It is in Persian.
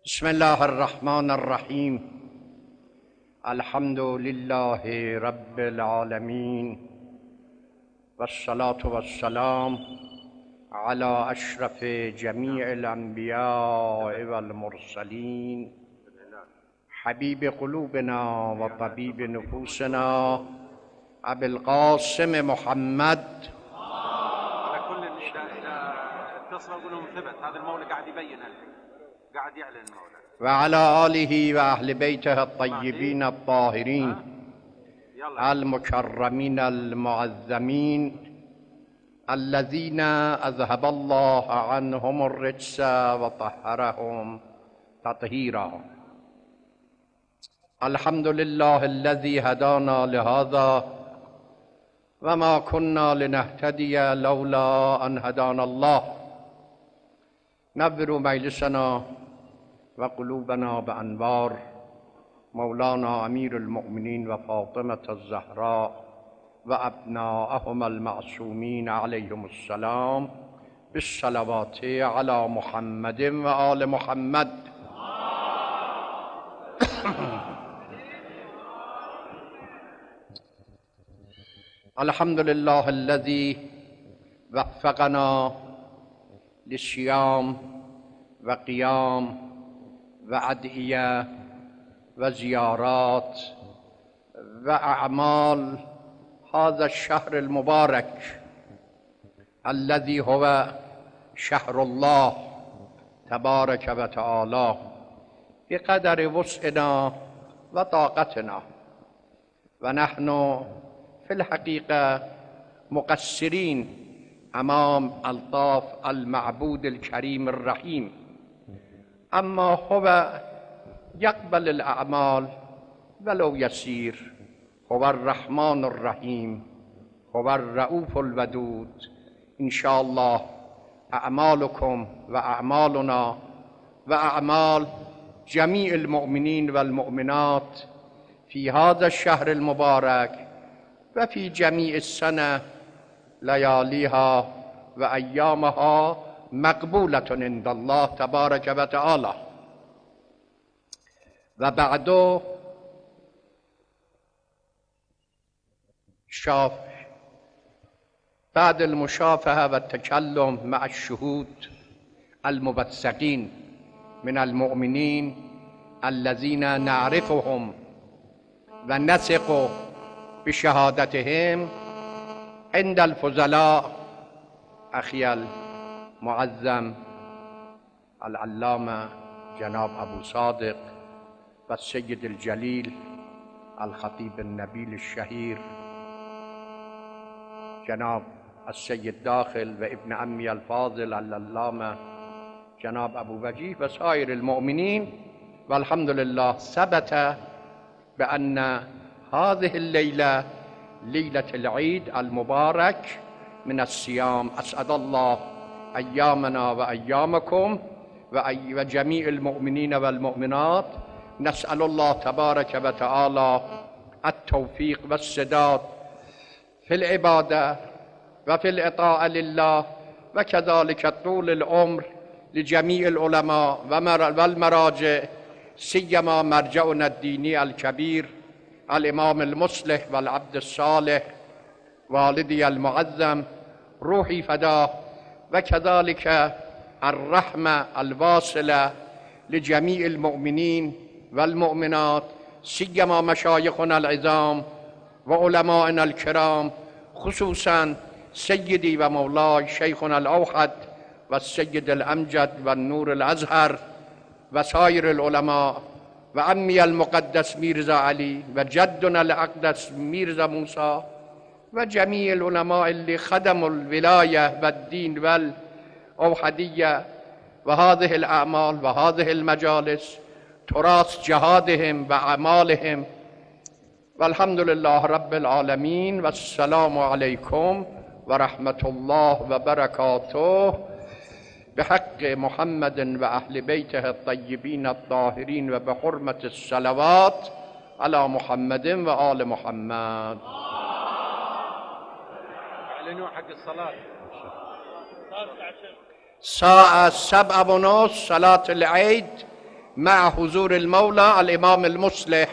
بسم الله الرحمن الرحیم. الحمد لله رب العالمین والصلاة والسلام على اشرف جمیع الانبیاء والمرسلین حبیب قلوبنا و طبیب نفوسنا ابی القاسم محمد. على كل اذا اتصلوا يقول لهم ثبت هذا المولى قاعد يبين قاعد يعلن المولى وعلى آله وأهل بيته الطيبين الطاهرين المكرمين المعظمين الذين أذهب الله عنهم الرجس وطهرهم تطهيرا. الحمد لله الذي هدانا لهذا وما كنا لنهتدي لولا أن هدانا الله. نور مجلسنا وقلوبنا بأنوار مولانا أمير المؤمنين وفاطمة الزهراء وأبناءهم المعصومين عليهم السلام بالصلوات على محمد وآل محمد. الحمد لله الذي وفقنا للصيام وقيام وأدعية وزيارات وأعمال هذا الشهر المبارك الذي هو شهر الله تبارك وتعالى بقدر وسعنا وطاقتنا، ونحن في الحقيقة مقصرين أمام ألطاف المعبود الكريم الرحيم، أما هو يقبل الأعمال ولو يسير. هو الرحمن الرحيم، هو الرؤوف الودود. إن شاء الله أعمالكم وأعمالنا وأعمال جميع المؤمنين والمؤمنات في هذا الشهر المبارك وفي جميع السنة لياليها وأيامها مقبولة عند الله تبارك وتعالى. وبعد بعد المشافهة والتكلم مع الشهود الموثقين من المؤمنين الذين نعرفهم ونثق بشهادتهم عند الفضلاء أخي المعظم العلامة جناب أبو صادق والسيد الجليل الخطيب النبيل الشهير جناب السيد داخل وابن عمي الفاضل العلامة جناب أبو وجيه وسائر المؤمنين. والحمد لله ثبت بأن هذه الليلة ليلة العيد المبارك من الصيام. أسعد الله أيامنا وأيامكم وجميع المؤمنين والمؤمنات. نسأل الله تبارك وتعالى التوفيق والسداد في العبادة وفي الإطاعة لله، وكذلك طول العمر لجميع العلماء والمراجع، سيما مرجعنا الديني الكبير الإمام المصلح والعبد الصالح والدي المعظم روحي فداه، وكذلك الرحمة الواصلة لجميع المؤمنين والمؤمنات، سيما مشايخنا العظام وعلمائنا الكرام، خصوصا سيدي ومولاي شيخنا الأوحد والسيد الأمجد والنور الأزهر وسائر العلماء، وعمي المقدس ميرزا علي وجدنا الأقدس ميرزا موسى، وجميع العلماء اللي خدموا الولاية والدين والأوحدية. وهذه الأعمال وهذه المجالس تراث جهادهم وأعمالهم. والحمد لله رب العالمين، والسلام عليكم ورحمة الله وبركاته. بحق محمد وأهل بيته الطيبين الطاهرين وبحرمة الصلوات على محمد وآل محمد. اعلنوا حق الصلاة. الساعة 7:30 صلاة العيد مع حضور المولى الإمام المصلح